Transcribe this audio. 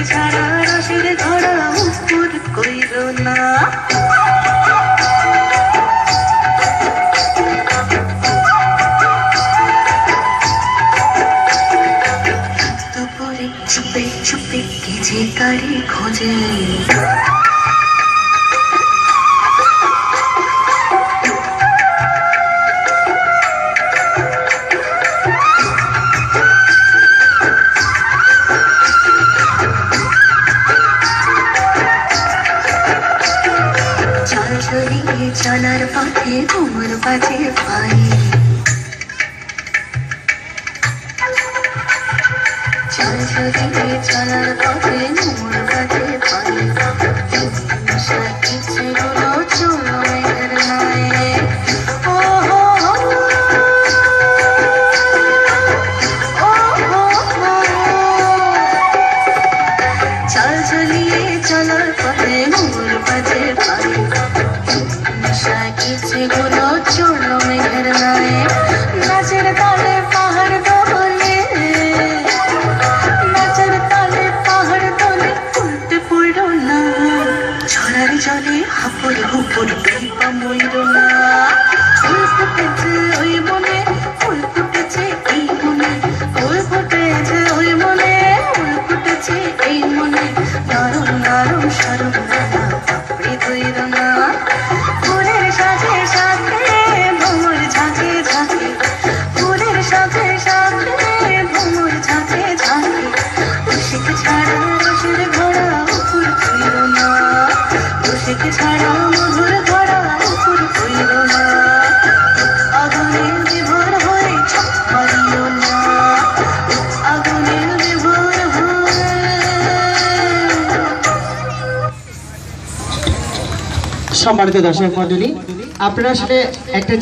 ছাড়া রসের ধরা উপর কইর না দুপুরে চুপে চুপে কে যে কারে খোঁজে চলিয়ে চলার পথে তোমার বাজে পাই চলিয়ে চলার পথে তোমার বাজে পাই ইচ্ছে গুলো চলো মেঘের নয় ও হো চলিয়ে চলার পথে মোর বাজে পাই ইচ্ছেগুলো চড়লো মেঘের নয় নাচের তালে পাহাড় দোলে নাচের তালে পাহাড় দোলে উল্টে পড়ল না ঝড়ার জলে হাপড় হুপড় পিপা মইল না ফুল ফুটেছে ওই মনে ফুল ফুটেছে এই মনে ফুল ফুটেছে ওই মনে ফুল ফুটেছে এই মনে নরম নরম সরম নানা পাপড়ি ধইল না ফুলের সাথে সাথে ভ্রমর ঝাঁকে ঝাঁকে ফুলের সাথে সাথে ভ্রমর ঝাঁকে ঝাঁকে রসিক ছাড়া রসের ঘোড়া উপর কইল না রসিক ছাড়া মধুর ঘোড়া উপর কইল না আগুনের বিভোর হয়ে ছক মারিল না আগুনের বিভোর হয়ে সম্মানিত দর্শক মণ্ডলী, আপনারা আসলে একটা